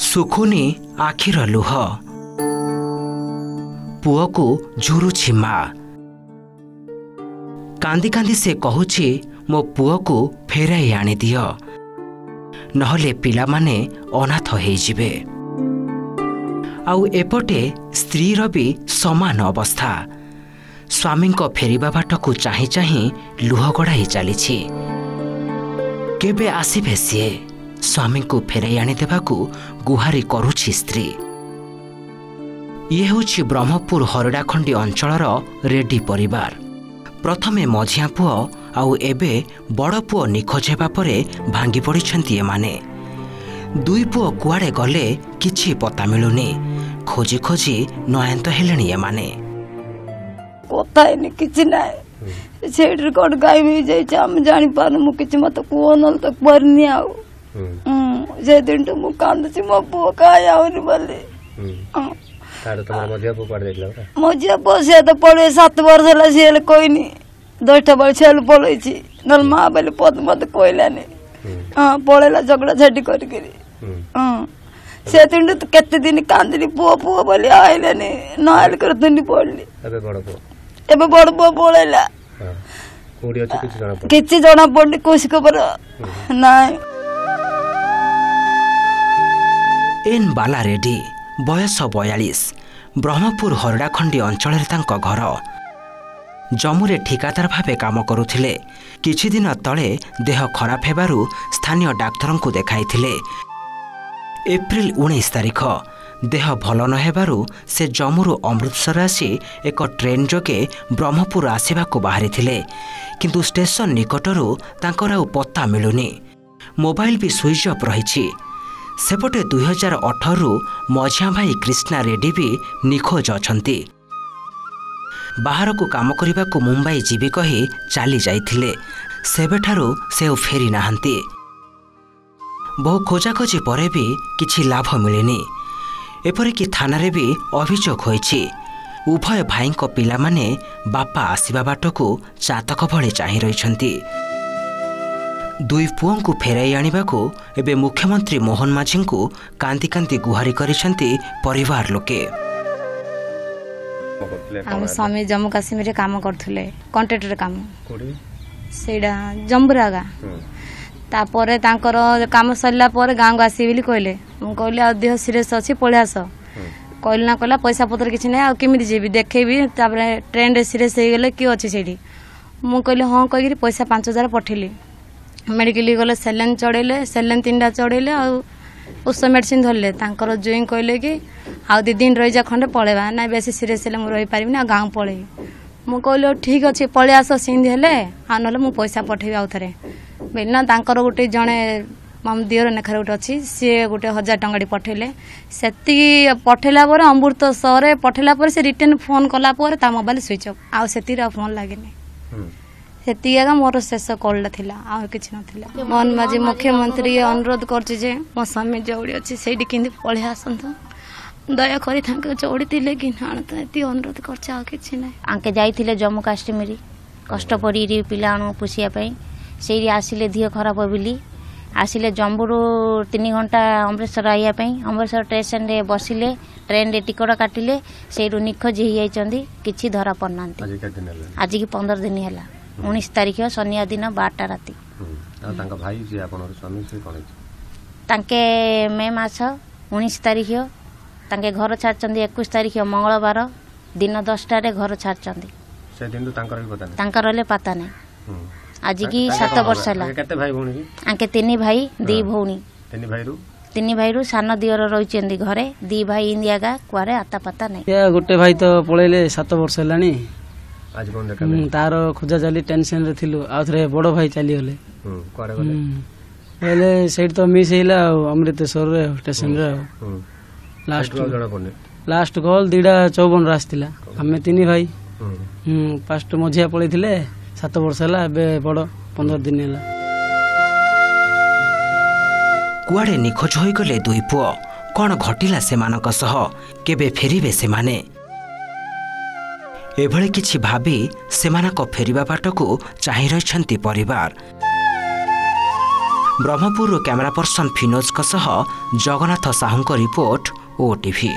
सुखुनी आखिर लुह पुओ को झुरुछि माँ कांदी कांदी से कहूछि मो पुओ को फेराई आनी दियो नहले पिला माने अनाथ हो जिवे। आउ एपटे स्त्रीर भी समान अवस्था स्वामी को फेरिबा बाट को चाही चाही लुह गड़ाई चली केबे आसीबे सीए स्वामी को फेराई आनी देबाकू गुहारी करुछि स्त्री। ये होछि ब्रह्मपुर हरडाखंडी अंचलर रेड्डी परिवार। प्रथमे मझिया पुओ आउ एबे बड़ पुओ निखोज हेबा परे भांगी पड़िछन्ति एमाने। दुई पुओ कुआडे गले किछि पता मिलुनी खोजी खोजी नयंत हेलेनी एमाने। कोताइनी किछि नाय सेडर कोड गाय में जाय हम जानि पानु मु किछि मत को नल तक परनी आउ जे दिन तो मु कांदछि मो पुओ काय आउनी बोले तार तमर मझिया पो पड़ देखला मझिया पो से तो पड़े 7 वर्ष हला से कोई नी 10टा बल छेल पळैछि नल मा बोले पद मत कोइलानी पळेला झगड़ा झटी कर करी से दिन तो केते दिन कांदली पुओ पुओ बोले आइलानी न आइल कर दिन पड़ली एबे बड़ पुओ पळेला कोडी अछि किछि जणा पड़ली कोसी खबर नाय। एन बाला रेड्डी बयस 42 ब्रह्मपुर हरडाखंडी अंचल घर जमुरे ठिकादार भावे काम करुथिले। किछि दिन तले देह खराब हेबारु स्थानीय डाक्टर को देखाइथिले। एप्रिल 19 तारिख देह भल न हेबारु से जमुरु अमृतसर आसी एक ट्रेन जोगे ब्रह्मपुर आसिबाकू बाहरिथिले किंतु स्टेशन निकटरू तांकर आउ पत्ता मिलुनी। मोबाइल भी स्विच ऑफ रहिछि। सेपटे 2018 मझिया भाई कृष्णा रेड्डी भी निखोज अछंती। बाहर को काम करने को मुंबई जीवी कही चली जाइथिले सेबेठारु से फेरी नाहंती। बहु खोजाखोजी परे भी किछि लाभ मिलेनी। एपरिकी थाना रे भी अभियोग होइछि। उभय भाई को पिला माने बापा आसीबा बाटको चातक भले चाहि रहिछंती। दुई पुओं को फेराई आनिबाकू एबे मुख्यमंत्री मोहन माझी को कांदी कांदी गुहारी करिसंती परिवार लोके। हम स्वामी जम्मू काश्मीर रे काम करथुले कॉन्ट्रैक्टर काम सेडा जम्बुरागा तापरे तांकर काम सरला पर गांव को आसी बोली कहले मु कहले आ देह सीरियस अछि पळास कहले ना कहला पैसा पत्र किछि नै आ केमिति जेबी देखेबी तापरे ट्रेन रे सीरियस हे गेले की अछि सेडी मु कहले हां कहिरि पैसा 5000 पठेली मेडिकल गले सेलेन चढ़ेले सेलेन 3टा चढ़ेले आ उस मेडिसिन धरले तांकर जोई कहले कि आ 2 दिन रही जा खंडे पळेबा ना बेसी सीरियस हेले मु रही पारिबी ना गांव पळे मु कहले ठीक अछि पळे आस सिंध हेले आ नले मु पैसा पठेबी आ थरे बेना तांकर गोटे जणे मम दियर नेखर गोटे अछि से गोटे 1000 टंगाडी पठेले सेति पठेला पर अमृतसर पठेला पर से रिटर्न फोन कला पर ता मोबाइल स्विच ऑफ आ सेति रा फोन लागेनी सेति आगा मोर शेष कॉल थिला आ किछ नथिला। मोहन माझी मुख्यमंत्री अनुरोध करछि जे मो स्वामी जौड़ी अछि सेडी किंदी पळे आसंत दया करी थाके जौड़ी तिले कि हाण त एति अनुरोध करछि आ किछ नै। आके जाइथिले जम्मू काश्मीर कष्ट पड़ी री पिलाणु पुसिया पई सेरी आसिले धियो खराब बिली आसिले जम्बुरु 3 घंटा अमृतसर आइया पई अमृतसर स्टेशन रे बसिले ट्रेन रे टिकट काटिले सेरु निखोज ही जाइचंदी किछि धरा पन्नांती। आज की 15 दिन हैला 19 तारिख शनिवार दिन 12टा राती तांका भाई जे आपनर स्वामी से कोन तांके मे मास 19 तारिख तांके घर छाड़चंदी 21 तारिख मंगलवार दिन 10टा रे घर छाड़चंदी से दिन तो तांकर भी पता नहीं तांकर ले पता नहीं। आज की 7 वर्ष हला केते भाई भौणी की आंके 3 भाई 2 भौणी 3 भाई रू सान दियर रहिचंदी घरे 2 भाई इंडियागा कुआरे आता पता नहीं। या गोटे भाई तो पळेले 7 वर्ष हलानी आज कोन देखा तार खोजा चली टेंशन रे थिलु आ थरे बड़ो भाई चली गले कुआरे गले पहले सेट तो मिस हेला अमृतसर रे स्टेशन रे लास्ट कॉल 2:54 रास्तिला हमें 3 भाई फास्ट मझिया पळैथिले 7 वर्ष हला बे बड़ 15 दिन हला। कुआडे निखोज होई गले दुई पुओ कोन घटिला सेमानक सह केबे फेरिबे सेमाने एभले किछि भाबी सेमानक फेरिबा बाटको चाहि रहिछंती परिवार। Brahmapur camera person Finoj Jagannath Sahu report OTV.